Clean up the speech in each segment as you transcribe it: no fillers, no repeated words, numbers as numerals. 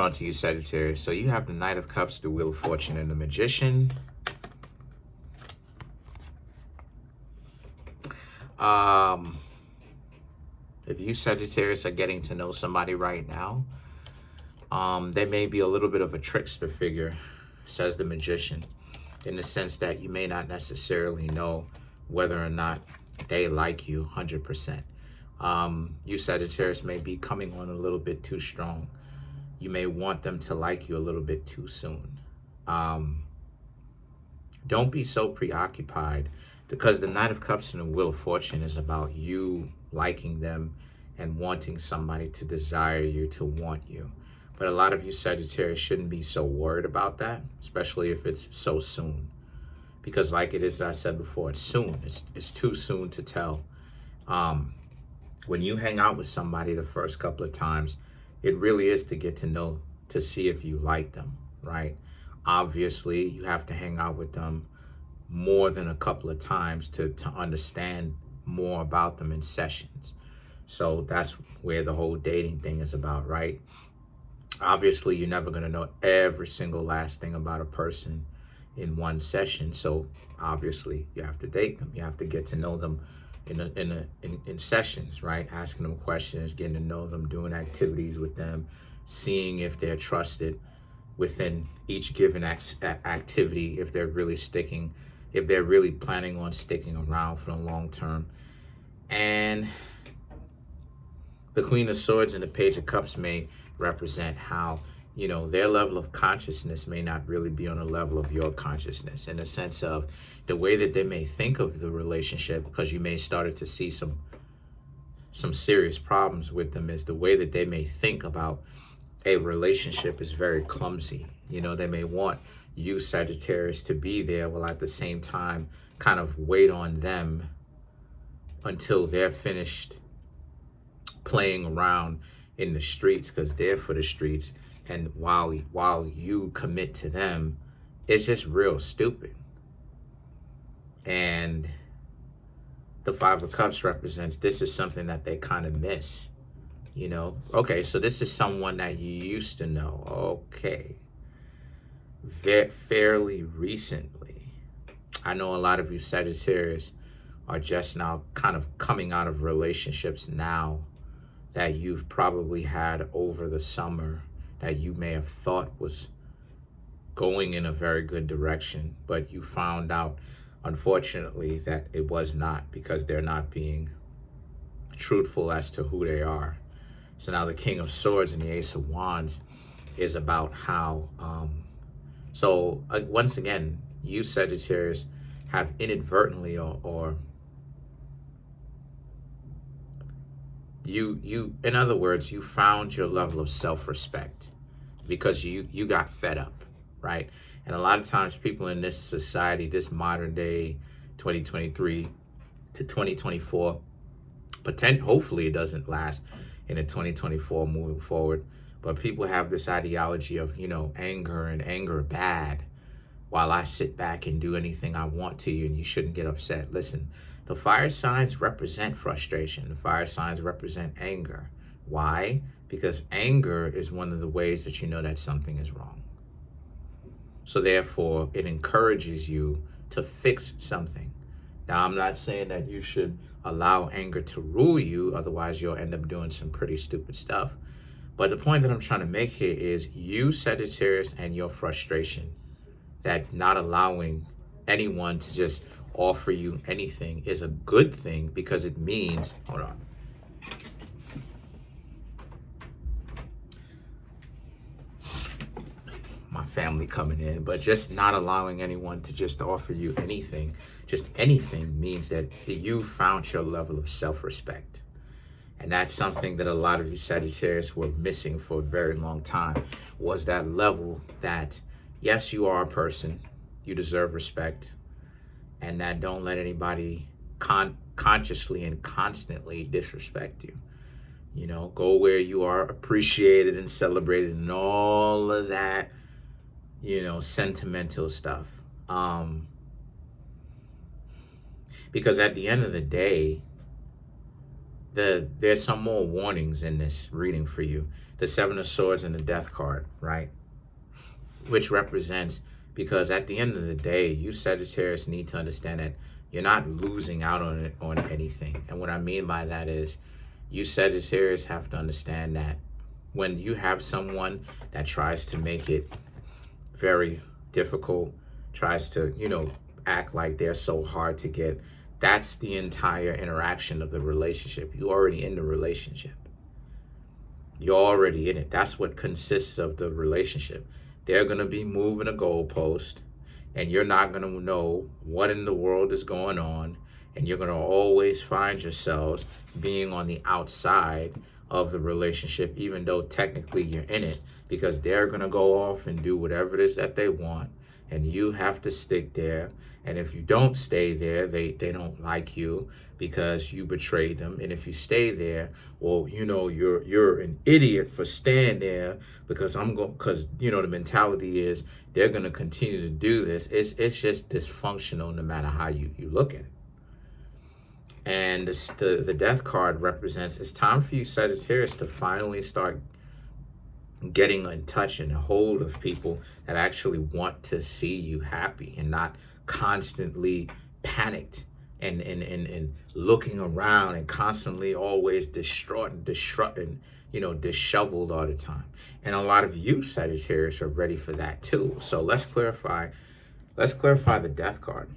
on to you, Sagittarius. So you have the Knight of Cups, the Wheel of Fortune, and the Magician. If you, Sagittarius, are getting to know somebody right now, they may be a little bit of a trickster figure, says the Magician, in the sense that you may not necessarily know whether or not they like you 100%. You, Sagittarius, may be coming on a little bit too strong. You may want them to like you a little bit too soon. Don't be so preoccupied, because the Knight of Cups and the Wheel of Fortune is about you liking them and wanting somebody to desire you, to want you. But a lot of you, Sagittarius, shouldn't be so worried about that, especially if it's so soon. Because like it is, I said before, it's soon. It's too soon to tell. When you hang out with somebody the first couple of times, it really is to get to know, to see if you like them, right? Obviously, you have to hang out with them more than a couple of times to understand more about them in sessions. So that's where the whole dating thing is about, right? Obviously, you're never going to know every single last thing about a person in one session. So obviously, you have to date them. You have to get to know them in sessions, right? Asking them questions, getting to know them, doing activities with them, seeing if they're trusted within each given activity, if they're really sticking, if they're really planning on sticking around for the long term. And the Queen of Swords and the Page of Cups may represent how, you know, their level of consciousness may not really be on the level of your consciousness, in the sense of the way that they may think of the relationship, because you may started to see some serious problems with them, is the way that they may think about a relationship is very clumsy. You know, they may want you, Sagittarius, to be there, while at the same time kind of wait on them until they're finished playing around in the streets, because they're for the streets. And while you commit to them, it's just real stupid. And the Five of Cups represents, this is something that they kind of miss. You know, okay, so this is someone that you used to know. Okay. Fairly recently. I know a lot of you, Sagittarius, are just now kind of coming out of relationships now that you've probably had over the summer, that you may have thought was going in a very good direction, but you found out, unfortunately, that it was not, because they're not being truthful as to who they are. So now the King of Swords and the Ace of Wands is about how, once again, you, Sagittarius, have inadvertently or you, in other words, you found your level of self-respect because you got fed up, right? And a lot of times people in this society, this modern day 2023 to 2024, hopefully it doesn't last in a 2024 moving forward, but people have this ideology of, you know, anger bad, while I sit back and do anything I want to you and you shouldn't get upset. Listen, the fire signs represent frustration. The fire signs represent anger. Why? Because anger is one of the ways that you know that something is wrong. So therefore, it encourages you to fix something. Now, I'm not saying that you should allow anger to rule you, otherwise you'll end up doing some pretty stupid stuff. But the point that I'm trying to make here is you, Sagittarius, and your frustration, that not allowing anyone to just offer you anything is a good thing, because it means, hold on. My family coming in, but just not allowing anyone to just offer you anything, just anything, means that you found your level of self-respect. And that's something that a lot of you Sagittarius were missing for a very long time, was that level that, yes, you are a person, you deserve respect, and that don't let anybody consciously and constantly disrespect you. You know, go where you are appreciated and celebrated and all of that, you know, sentimental stuff. Because at the end of the day, there's some more warnings in this reading for you. The Seven of Swords and the Death card, right? Which represents, because at the end of the day, you Sagittarius need to understand that you're not losing out on anything. And what I mean by that is, you Sagittarius have to understand that when you have someone that tries to make it very difficult, tries to, act like they're so hard to get, that's the entire interaction of the relationship. You're already in the relationship. You're already in it. That's what consists of the relationship. They're going to be moving a goalpost, and you're not going to know what in the world is going on, and you're going to always find yourselves being on the outside of the relationship, even though technically you're in it, because they're going to go off and do whatever it is that they want, and you have to stick there. And if you don't stay there, they don't like you because you betrayed them. And if you stay there, well, you're an idiot for staying there, because the mentality is they're going to continue to do this. It's just dysfunctional no matter how you look at it. And the Death card represents, it's time for you Sagittarius to finally start getting in touch and a hold of people that actually want to see you happy, and not constantly panicked and looking around and constantly always distraught and disheveled all the time. And a lot of you Sagittarius are ready for that too. So let's clarify the Death card.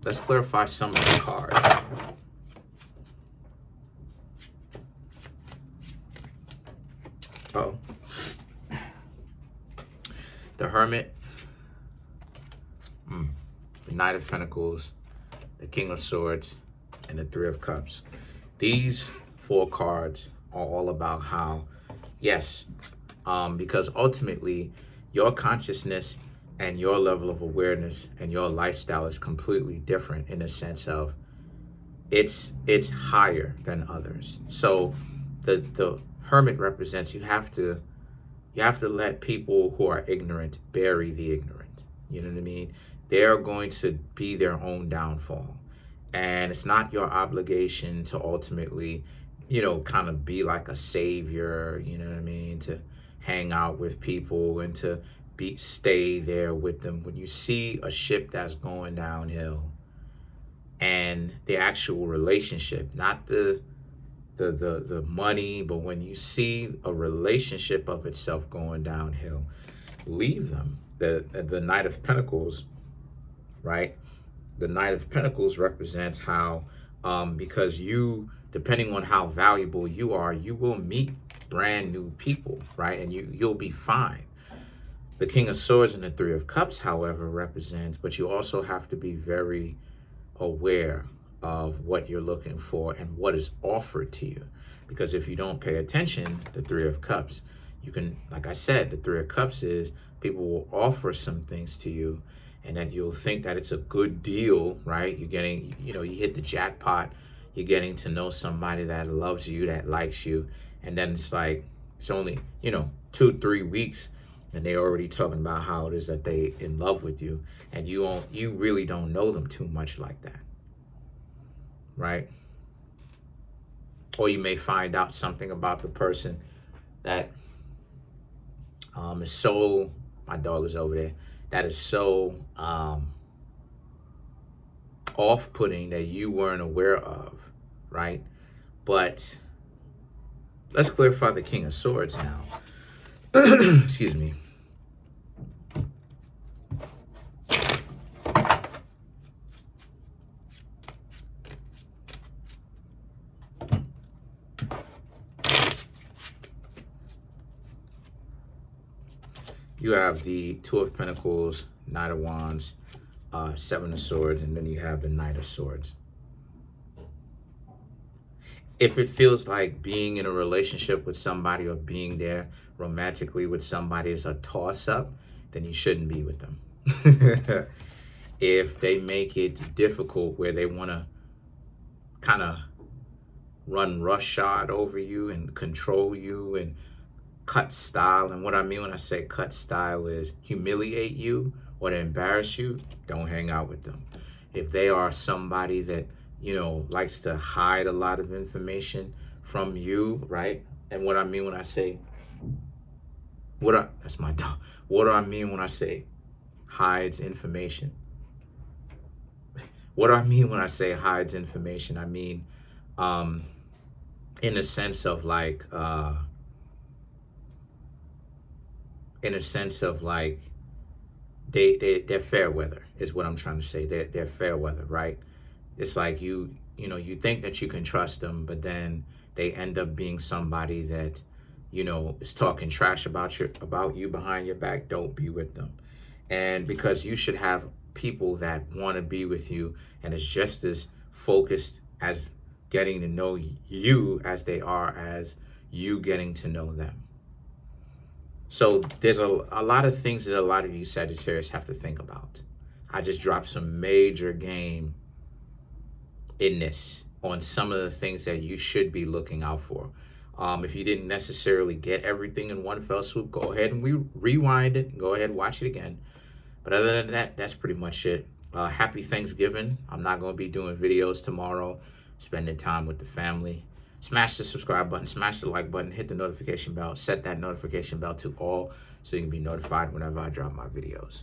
Let's clarify some of the cards. Oh, the Hermit, the Knight of Pentacles, the King of Swords, and the Three of Cups. These four cards are all about how, yes, because ultimately your consciousness and your level of awareness and your lifestyle is completely different, in the sense of it's higher than others. So the Hermit represents, you have to let people who are ignorant bury the ignorant. You know what I mean? They're going to be their own downfall. And it's not your obligation to ultimately, kind of be like a savior, you know what I mean? To hang out with people and to stay there with them. When you see a ship that's going downhill, and the actual relationship, not the money, but when you see a relationship of itself going downhill, leave them. The Knight of Pentacles, right? The Knight of Pentacles represents how, because you, depending on how valuable you are, you will meet brand new people, right? And you'll be fine. The King of Swords and the Three of Cups, however, represents, but you also have to be very aware of what you're looking for and what is offered to you. Because if you don't pay attention, the Three of Cups, you can, like I said, the Three of Cups is people will offer some things to you, and then you'll think that it's a good deal, right? You're getting, you hit the jackpot. You're getting to know somebody that loves you, that likes you. And then it's like, it's only, 2-3 weeks, and they're already talking about how it is that they in love with you. And you really don't know them too much like that, right? Or you may find out something about the person that is so, my dog is over there, that is so off-putting that you weren't aware of, right? But let's clarify the King of Swords now. Excuse me. You have the Two of Pentacles, Knight of Wands, Seven of Swords, and then you have the Knight of Swords. If it feels like being in a relationship with somebody or being there romantically with somebody is a toss-up, then you shouldn't be with them. If they make it difficult where they want to kind of run roughshod over you and control you and cut style, and what I mean when I say cut style is humiliate you or to embarrass you, don't hang out with them. If they are somebody that likes to hide a lot of information from you, right? And what I mean when I say, that's my dog. What do I mean when I say hides information? What do I mean when I say hides information? I mean, in a sense of like, they're fair weather is what I'm trying to say. They're fair weather, right? It's like you think that you can trust them, but then they end up being somebody that is talking trash about you behind your back. Don't be with them. And because you should have people that want to be with you and is just as focused as getting to know you as they are as you getting to know them. So there's a lot of things that a lot of you Sagittarius have to think about. I just dropped some major game in this on some of the things that you should be looking out for. If you didn't necessarily get everything in one fell swoop, go ahead and rewind it. Go ahead and watch it again. But other than that, that's pretty much it. Happy Thanksgiving. I'm not going to be doing videos tomorrow, spending time with the family. Smash the subscribe button, smash the like button, hit the notification bell, set that notification bell to all so you can be notified whenever I drop my videos.